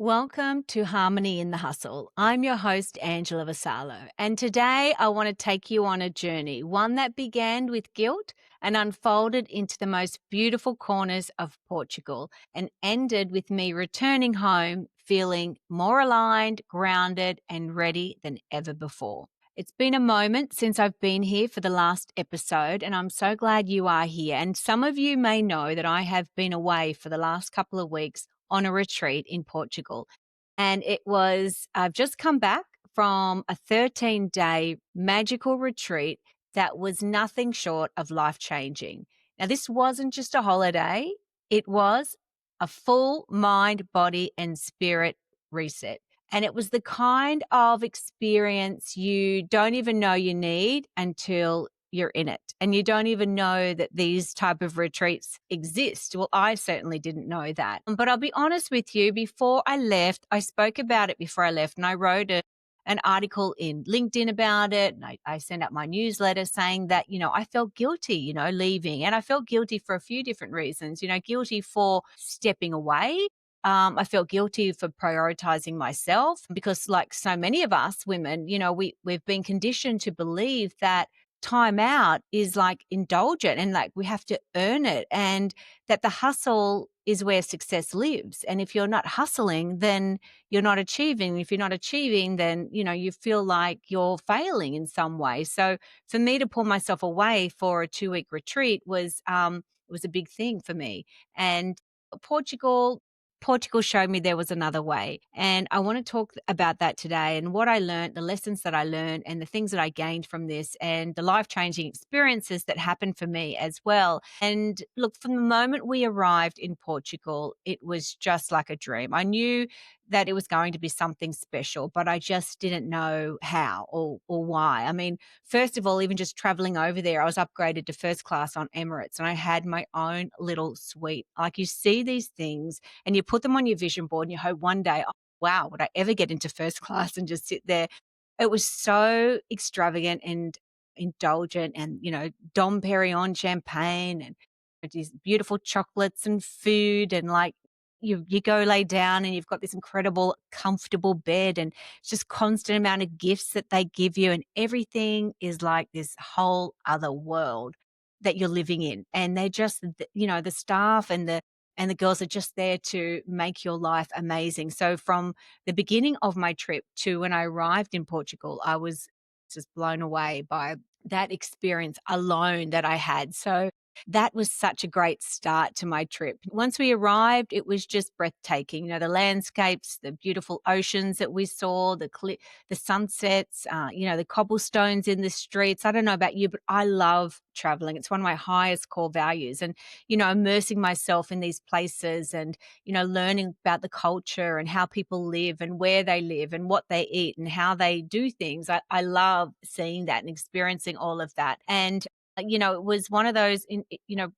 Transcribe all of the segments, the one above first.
Welcome to Harmony in the Hustle. I'm your host, Angela Vassallo, and today I want to take you on a journey, one that began with guilt and unfolded into the most beautiful corners of Portugal and ended with me returning home feeling more aligned, grounded, and ready than ever before. It's been a moment since I've been here for the last episode, and I'm so glad you are here. And some of you may know that I have been away for the last couple of weeks on a retreat in Portugal. And I've just come back from a 13-day magical retreat that was nothing short of life changing. Now, this wasn't just a holiday, it was a full mind, body, and spirit reset. And it was the kind of experience you don't even know you need until you're in it. And you don't even know that these type of retreats exist. Well, I certainly didn't know that. But I'll be honest with you, before I left, I spoke about it before I left and I wrote an article in LinkedIn about it. And I sent out my newsletter saying that, I felt guilty, leaving. And I felt guilty for a few different reasons, guilty for stepping away. I felt guilty for prioritizing myself because, like so many of us women, we've been conditioned to believe that time out is like indulgent and like we have to earn it, and that the hustle is where success lives. And if you're not hustling, then you're not achieving. If you're not achieving, then, you feel like you're failing in some way. So for me to pull myself away for a 2-week retreat was a big thing for me. And Portugal Portugal showed me there was another way. And I want to talk about that today and what I learned, the lessons that I learned, and the things that I gained from this, and the life changing experiences that happened for me as well. And look, from the moment we arrived in Portugal, it was just like a dream. I knew that it was going to be something special, but I just didn't know how or why. I mean, first of all, even just traveling over there, I was upgraded to first class on Emirates and I had my own little suite. Like, you see these things and you put them on your vision board and you hope one day, oh, wow, would I ever get into first class and just sit there? It was so extravagant and indulgent, and, Dom Perignon champagne and these beautiful chocolates and food, and like you go lay down and you've got this incredible comfortable bed, and it's just constant amount of gifts that they give you, and everything is like this whole other world that you're living in. And they're just, the staff and the girls are just there to make your life amazing. So from the beginning of my trip to when I arrived in Portugal, I was just blown away by that experience alone that I had. So that was such a great start to my trip. Once we arrived, it was just breathtaking. The landscapes, the beautiful oceans that we saw, the sunsets, the cobblestones in the streets. I don't know about you, but I love traveling. It's one of my highest core values. And, immersing myself in these places and, learning about the culture and how people live and where they live and what they eat and how they do things. I love seeing that and experiencing all of that. And it was one of those,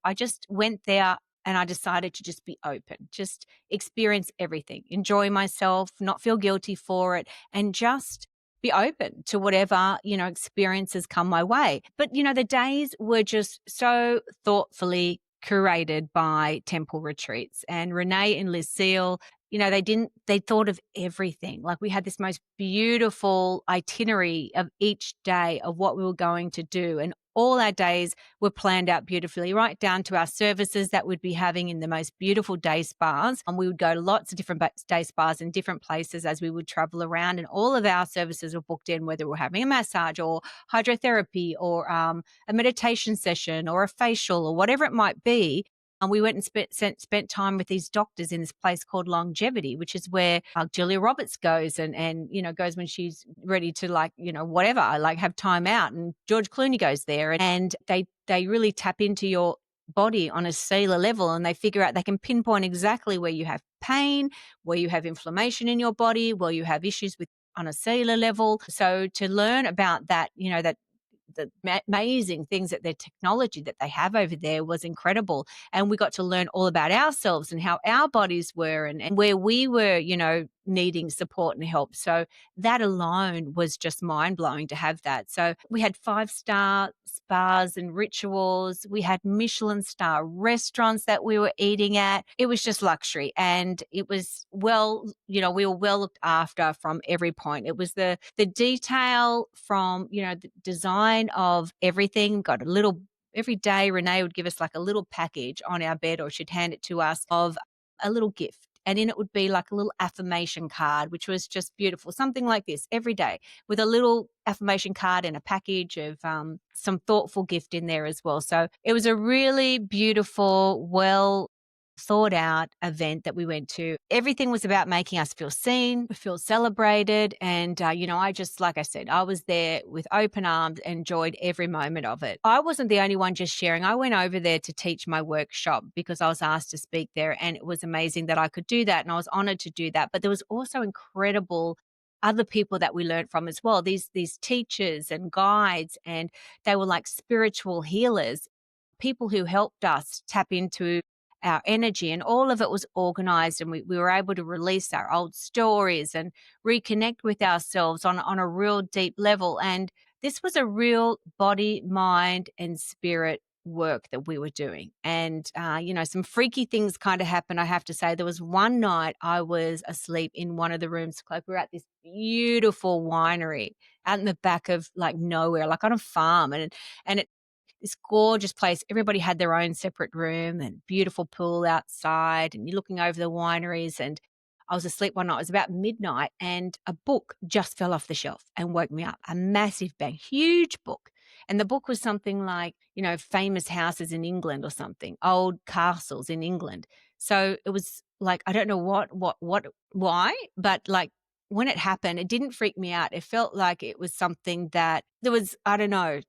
I just went there and I decided to just be open, just experience everything, enjoy myself, not feel guilty for it, and just be open to whatever, experiences come my way. But, the days were just so thoughtfully curated by Temple Retreats, and Renee and Lucille, they thought of everything. Like, we had this most beautiful itinerary of each day of what we were going to do. And all our days were planned out beautifully, right down to our services that we'd be having in the most beautiful day spas. And we would go to lots of different day spas in different places as we would travel around. And all of our services were booked in, whether we're having a massage or hydrotherapy or a meditation session or a facial or whatever it might be. And we went and spent time with these doctors in this place called Longevity, which is where Julia Roberts goes and goes when she's ready to, whatever, have time out. And George Clooney goes there, and they really tap into your body on a cellular level, and they figure out, they can pinpoint exactly where you have pain, where you have inflammation in your body, where you have issues with on a cellular level. So to learn about that, that amazing things that their technology that they have over there was incredible. And we got to learn all about ourselves and how our bodies were, and where we were, needing support and help. So that alone was just mind blowing to have that. So we had 5-star spas and rituals. We had Michelin star restaurants that we were eating at. It was just luxury. And it was we were well looked after from every point. It was the detail from, the design of everything. Got a little every day Renee would give us like a little package on our bed, or she'd hand it to us, of a little gift. And in it would be like a little affirmation card, which was just beautiful. Something like this every day, with a little affirmation card and a package of some thoughtful gift in there as well. So it was a really beautiful, well thought out event that we went to. Everything was about making us feel seen, feel celebrated. And, I just, like I said, I was there with open arms, enjoyed every moment of it. I wasn't the only one just sharing. I went over there to teach my workshop because I was asked to speak there, and it was amazing that I could do that. And I was honored to do that. But there was also incredible other people that we learned from as well. These teachers and guides, and they were like spiritual healers, people who helped us tap into our energy, and all of it was organized, and we were able to release our old stories and reconnect with ourselves on a real deep level. And this was a real body, mind, and spirit work that we were doing. And, some freaky things kind of happened, I have to say. There was one night I was asleep in one of the rooms. Like, we were at this beautiful winery out in the back of like nowhere, like on a farm. And it this gorgeous place. Everybody had their own separate room and beautiful pool outside, and you're looking over the wineries. And I was asleep one night. It was about midnight, and a book just fell off the shelf and woke me up. A massive bang, huge book. And the book was something like, famous houses in England or something, old castles in England. So it was like, I don't know why, but like, when it happened, it didn't freak me out. It felt like it was something that there was, I don't know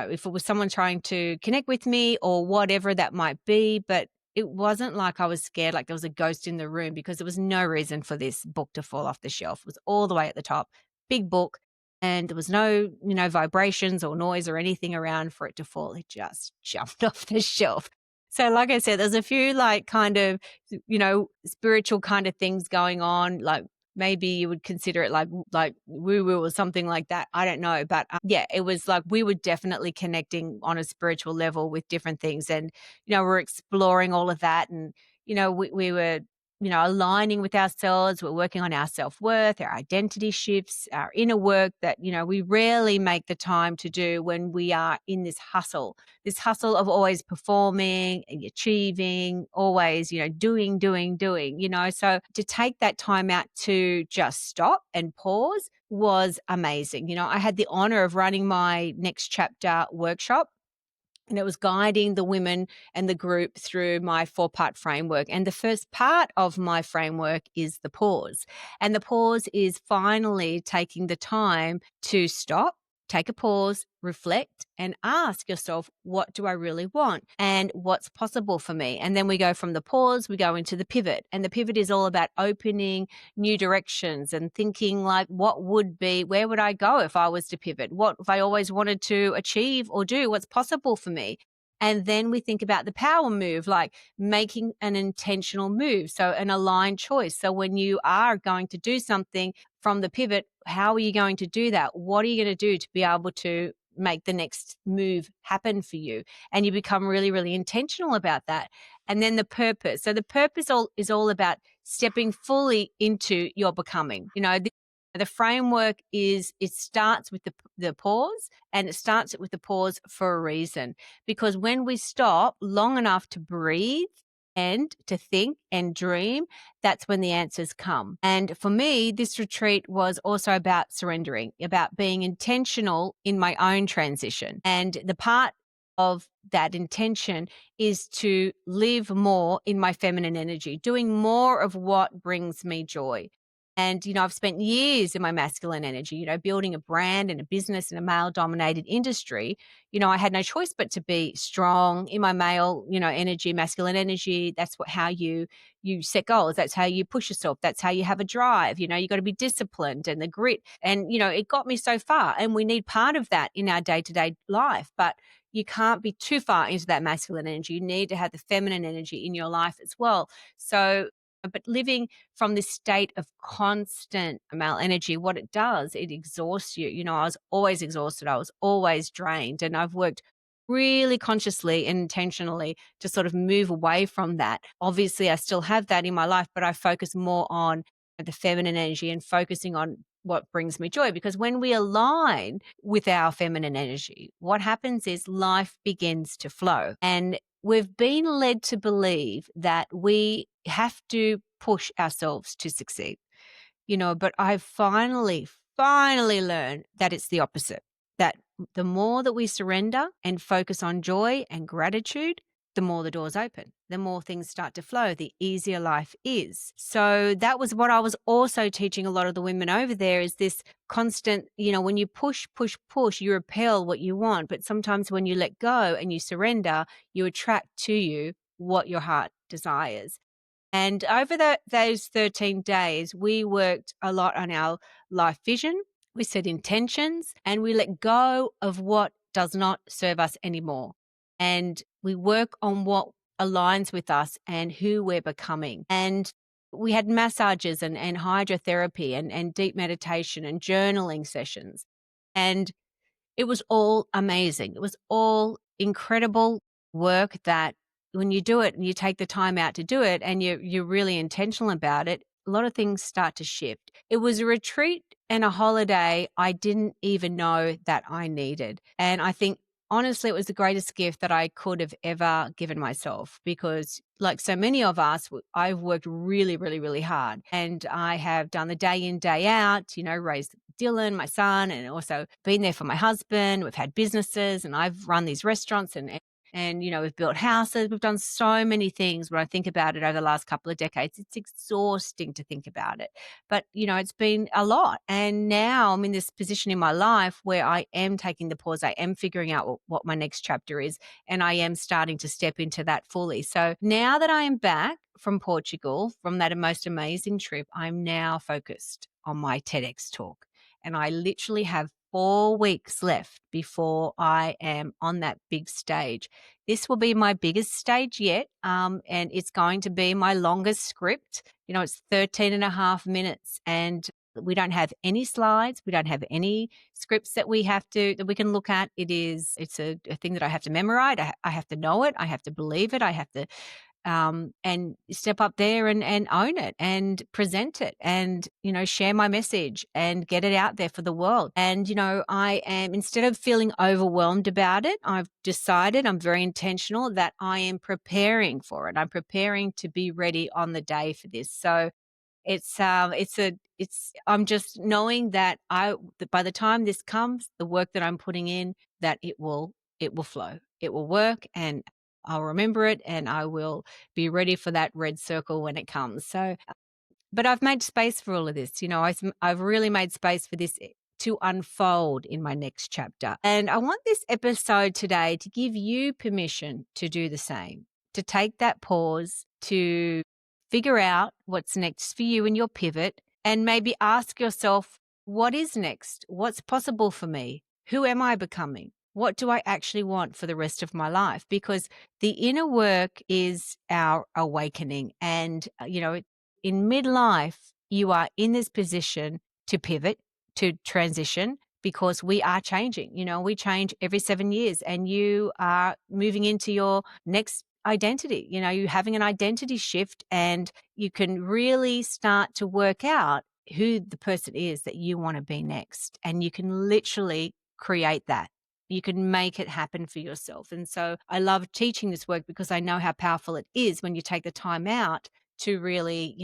if it was someone trying to connect with me or whatever that might be, but it wasn't like I was scared, like there was a ghost in the room, because there was no reason for this book to fall off the shelf. It was all the way at the top, big book, and there was no, vibrations or noise or anything around for it to fall. It just jumped off the shelf. So like I said, there's a few like kind of, spiritual kind of things going on, like maybe you would consider it like woo-woo or something like that. I don't know. But yeah, it was like we were definitely connecting on a spiritual level with different things. And, we're exploring all of that. And, we were, aligning with ourselves. We're working on our self-worth, our identity shifts, our inner work that, we rarely make the time to do when we are in this hustle of always performing and achieving, always, doing. So to take that time out to just stop and pause was amazing. I had the honor of running my next chapter workshop, and it was guiding the women and the group through my 4-part framework. And the first part of my framework is the pause. And the pause is finally taking the time to stop, take a pause, reflect, and ask yourself, what do I really want and what's possible for me? And then we go from the pause, we go into the pivot. And the pivot is all about opening new directions and thinking like, where would I go if I was to pivot? What if I always wanted to achieve or do? What's possible for me? And then we think about the power move, like making an intentional move. So an aligned choice. So when you are going to do something from the pivot, how are you going to do that? What are you going to do to be able to make the next move happen for you? And you become really, really intentional about that. And then the purpose. So the purpose is all about stepping fully into your becoming. The framework it starts with the pause, and it starts with the pause for a reason. Because when we stop long enough to breathe and to think and dream, that's when the answers come. And for me, this retreat was also about surrendering, about being intentional in my own transition. And the part of that intention is to live more in my feminine energy, doing more of what brings me joy. And, I've spent years in my masculine energy, building a brand and a business in a male dominated industry. I had no choice but to be strong in my male, energy, masculine energy. That's how you set goals. That's how you push yourself. That's how you have a drive. You got to be disciplined and the grit. And, it got me so far. And we need part of that in our day to day life. But you can't be too far into that masculine energy. You need to have the feminine energy in your life as well. So, but living from this state of constant male energy, what it does, it exhausts you. I was always exhausted. I was always drained. And I've worked really consciously and intentionally to sort of move away from that. Obviously, I still have that in my life, but I focus more on the feminine energy and focusing on what brings me joy. Because when we align with our feminine energy, what happens is life begins to flow. And we've been led to believe that we have to push ourselves to succeed, but I've finally learned that it's the opposite, that the more that we surrender and focus on joy and gratitude, the more the doors open, the more things start to flow, the easier life is. So that was what I was also teaching a lot of the women over there, is this constant, when you push, you repel what you want. But sometimes when you let go and you surrender, you attract to you what your heart desires. And over those 13 days, we worked a lot on our life vision. We set intentions and we let go of what does not serve us anymore. And we work on what aligns with us and who we're becoming. And we had massages and hydrotherapy and deep meditation and journaling sessions. And it was all amazing. It was all incredible work that when you do it and you take the time out to do it and you're really intentional about it, a lot of things start to shift. It was a retreat and a holiday I didn't even know that I needed. And I think honestly, it was the greatest gift that I could have ever given myself, because like so many of us, I've worked really, really, really hard, and I have done the day in, day out, raised Dylan, my son, and also been there for my husband. We've had businesses and I've run these restaurants and we've built houses. We've done so many things. When I think about it over the last couple of decades, it's exhausting to think about it. But, it's been a lot. And now I'm in this position in my life where I am taking the pause. I am figuring out what my next chapter is. And I am starting to step into that fully. So now that I am back from Portugal, from that most amazing trip, I'm now focused on my TEDx talk. And I literally have 4 weeks left before I am on that big stage. This will be my biggest stage yet, and it's going to be my longest script. It's 13 and a half minutes, and we don't have any slides. We don't have any scripts that we can look at. It's a thing that I have to memorize. I have to know it. I have to believe it. I have to and step up there and own it and present it and, share my message and get it out there for the world. And, I am, instead of feeling overwhelmed about it, I've decided, I'm very intentional, that I am preparing for it. I'm preparing to be ready on the day for this. So I'm just knowing that by the time this comes, the work that I'm putting in, that it will flow, it will work, and I'll remember it, and I will be ready for that red circle when it comes. So, but I've made space for all of this. I've really made space for this to unfold in my next chapter. And I want this episode today to give you permission to do the same, to take that pause, to figure out what's next for you in your pivot, and maybe ask yourself, what is next? What's possible for me? Who am I becoming? What do I actually want for the rest of my life? Because the inner work is our awakening. And, in midlife, you are in this position to pivot, to transition, because we are changing. We change every 7 years, and you are moving into your next identity. You're having an identity shift, and you can really start to work out who the person is that you want to be next. And you can literally create that. You can make it happen for yourself. And so I love teaching this work because I know how powerful it is when you take the time out to really,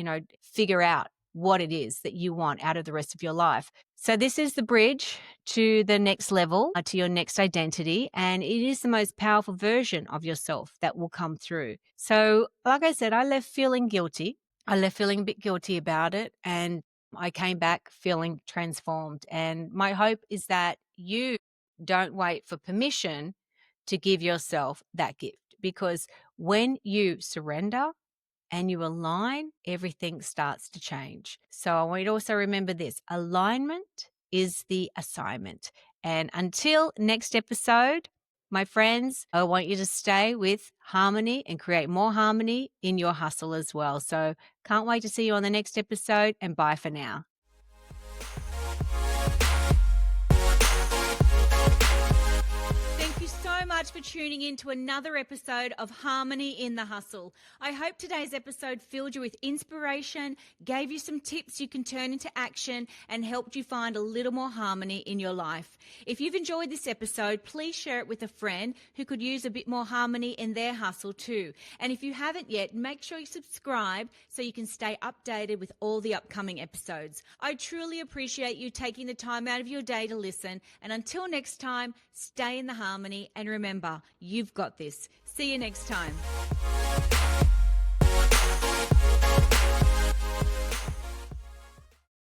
figure out what it is that you want out of the rest of your life. So this is the bridge to the next level, to your next identity. And it is the most powerful version of yourself that will come through. So like I said, I left feeling guilty. I left feeling a bit guilty about it. And I came back feeling transformed. And my hope is that you don't wait for permission to give yourself that gift, because when you surrender and you align, everything starts to change. So I want you to also remember this: alignment is the assignment. And until next episode, my friends, I want you to stay with harmony and create more harmony in your hustle as well. So can't wait to see you on the next episode, and bye for now. Thank you so much for tuning in to another episode of Harmony in the Hustle. I hope today's episode filled you with inspiration, gave you some tips you can turn into action, and helped you find a little more harmony in your life. If you've enjoyed this episode, please share it with a friend who could use a bit more harmony in their hustle too. And if you haven't yet, make sure you subscribe so you can stay updated with all the upcoming episodes. I truly appreciate you taking the time out of your day to listen. And until next time, stay in the harmony, and remember, you've got this. See you next time.